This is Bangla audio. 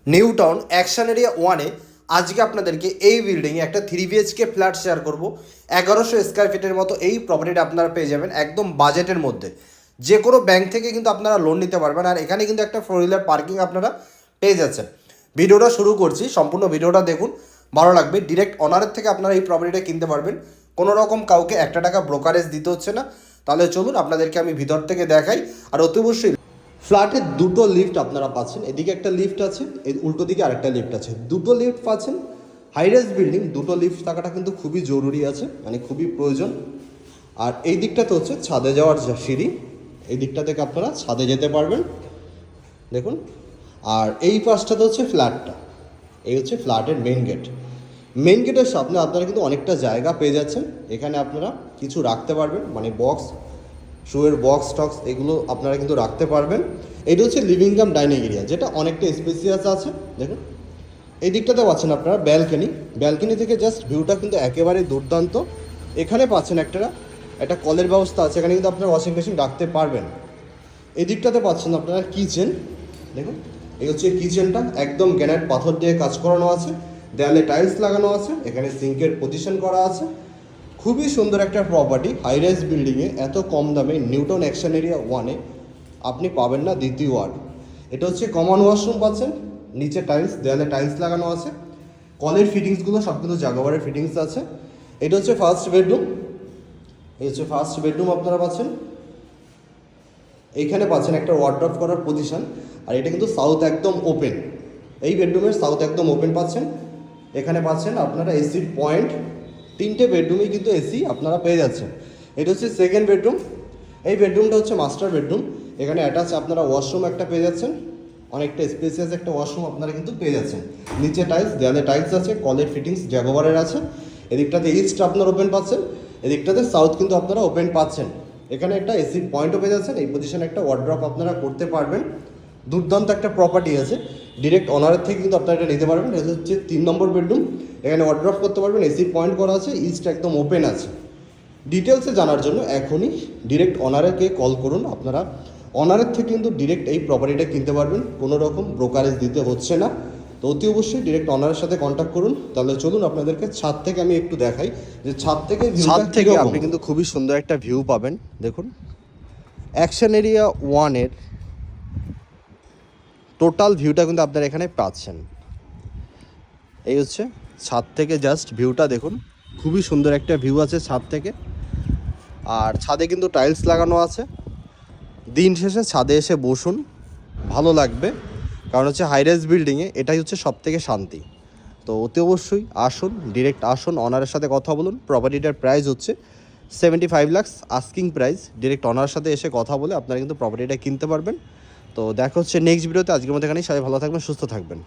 নিউ টাউন অ্যাকশন এরিয়া ওয়ানে আজকে আপনাদেরকে এই বিল্ডিংয়ে একটা 3 BHK ফ্ল্যাট শেয়ার করব। 1100 স্কোয়ার ফিটের মতো এই প্রপার্টিটা আপনারা পেয়ে যাবেন একদম বাজেটের মধ্যে। যে কোনো ব্যাংক থেকে কিন্তু আপনারা লোন নিতে পারবেন, আর এখানে কিন্তু একটা 4 হুইলার পার্কিং আপনারা পেয়ে যাচ্ছেন। ভিডিওটা শুরু করছি, সম্পূর্ণ ভিডিওটা দেখুন, ভালো লাগবে। ডিরেক্ট অনারের থেকে আপনারা এই প্রপার্টিটা কিনতে পারবেন, কোনো রকম কাউকে 1 টাকা ব্রোকারেজ দিতে হচ্ছে না। তাহলে চলুন আপনাদেরকে আমি ভিতর থেকে দেখাই। আর অতি অবশ্যই ফ্ল্যাটের দুটো লিফট আপনারা পাচ্ছেন, এদিকে একটা লিফট আছে, এই উল্টো দিকে আরেকটা লিফট আছে, দুটো লিফট পাচ্ছেন। হাইরাইজ বিল্ডিং, দুটো লিফট থাকাটা কিন্তু খুবই জরুরি আছে, মানে খুবই প্রয়োজন। আর এই দিকটাতে হচ্ছে ছাদে যাওয়ার সিঁড়ি, এই দিকটা থেকে আপনারা ছাদে যেতে পারবেন, দেখুন। আর এই পাশটাতে হচ্ছে ফ্ল্যাটটা, এই হচ্ছে ফ্ল্যাটের মেইন গেট। মেইন গেটের সামনে আপনারা কিন্তু অনেকটা জায়গা পেয়ে যাচ্ছেন, এখানে আপনারা কিছু রাখতে পারবেন, মানে বক্স, শুয়ের বক্স টক্স এগুলো আপনারা কিন্তু রাখতে পারবেন। এটা হচ্ছে লিভিং কাম ডাইনিং এরিয়া, যেটা অনেকটা স্পেসিয়াস আছে। দেখুন এই দিকটাতে পাচ্ছেন আপনারা ব্যালকনি, ব্যালকনি থেকে জাস্ট ভিউটা কিন্তু একেবারে দুর্দান্ত। এখানে পাচ্ছেন একটা কলের ব্যবস্থা আছে, এখানে কিন্তু আপনারা ওয়াশিং মেশিন রাখতে পারবেন। এই দিকটাতে পাচ্ছেন আপনারা কিচেন, দেখুন এই হচ্ছে কিচেনটা, একদম গ্রানাইট পাথর দিয়ে কাজ করানো আছে, দেয়ালে টাইলস লাগানো আছে, এখানে সিঙ্কের পজিশন করা আছে। খুবই সুন্দর একটা প্রপার্টি, হাইরাইজ বিল্ডিংয়ে এত কম দামে নিউ টাউন অ্যাকশন এরিয়া ওয়ানে আপনি পাবেন না দ্বিতীয় ওয়ার্ড। এটা হচ্ছে কমন ওয়াশরুম পাচ্ছেন, নিচে টাইলস, দেয়ালে টাইলস লাগানো আছে, কলের ফিটিংসগুলো সব কিন্তু জাগাবারের ফিটিংস আছে। এটা হচ্ছে ফার্স্ট বেডরুম, এই হচ্ছে ফার্স্ট বেডরুম আপনারা পাচ্ছেন। এইখানে পাচ্ছেন একটা ওয়ার্ড্রপ করার পজিশন, আর এটা কিন্তু সাউথ একদম ওপেন, এই বেডরুমের সাউথ একদম ওপেন পাচ্ছেন। এখানে পাচ্ছেন আপনারা এসির পয়েন্ট, 3টে বেডরুমেই কিন্তু এসি আপনারা পেয়ে যাচ্ছেন। এটা হচ্ছে সেকেন্ড বেডরুম, এই বেডরুমটা হচ্ছে মাস্টার বেডরুম, এখানে অ্যাটাচ আপনারা ওয়াশরুম একটা পেয়ে যাচ্ছেন, অনেকটা স্পেসিয়াস একটা ওয়াশরুম আপনারা কিন্তু পেয়ে যাচ্ছেন। নিচে টাইলস, দেয়ালে টাইলস আছে, কলের ফিটিংস জাগোয়ারের আছে। এদিকটাতে ইস্ট আপনার ওপেন পাচ্ছেন, এদিকটাতে সাউথ কিন্তু আপনারা ওপেন পাচ্ছেন। এখানে একটা এসি পয়েন্টও পেয়ে যাচ্ছেন, এই পজিশনে একটা ওয়ার্ড্রপ আপনারা করতে পারবেন। দুর্দান্ত একটা প্রপার্টি আছে, ডিরেক্ট অনারের থেকে কিন্তু আপনারা এটা নিতে পারবেন। এটা হচ্ছে 3 নম্বর বেডরুম, এখানে ওয়ার্ড্রপ করতে পারবেন, এসি পয়েন্ট করা আছে, ইস্ট একদম ওপেন আছে। ডিটেলসে জানার জন্য এখনই ডিরেক্ট অনারকে কল করুন, আপনারা অনারের থেকে কিন্তু ডিরেক্ট এই প্রপার্টিটা কিনতে পারবেন, কোনো রকম ব্রোকারেজ দিতে হচ্ছে না। তো অতি অবশ্যই ডিরেক্ট অনারের সাথে কন্ট্যাক্ট করুন। তাহলে চলুন আপনাদেরকে ছাদ থেকে আমি একটু দেখাই, যে ছাদ থেকে আপনি কিন্তু খুবই সুন্দর একটা ভিউ পাবেন। দেখুন অ্যাকশন এরিয়া ওয়ানের টোটাল ভিউটা কিন্তু আপনারা এখানে পাচ্ছেন। এই হচ্ছে ছাদ থেকে জাস্ট ভিউটা দেখুন, খুবই সুন্দর একটা ভিউ আছে ছাদ থেকে। আর ছাদে কিন্তু টাইলস লাগানো আছে, দিন শেষে ছাদে এসে বসুন, ভালো লাগবে। কারণ হচ্ছে হাইরাইজ বিল্ডিংয়ে এটাই হচ্ছে সব থেকে শান্তি। তো অতি অবশ্যই আসুন, ডিরেক্ট আসুন, অনারের সাথে কথা বলুন। প্রপার্টিটার প্রাইস হচ্ছে 75 লাখ আস্কিং প্রাইস। ডিরেক্ট অনারের সাথে এসে কথা বলে আপনারা কিন্তু প্রপার্টিটা কিনতে পারবেন। তো দেখা হচ্ছে নেক্সট ভিডিওতে। আজকের মধ্যে এখানেই, সবাই ভালো থাকবেন, সুস্থ থাকবেন।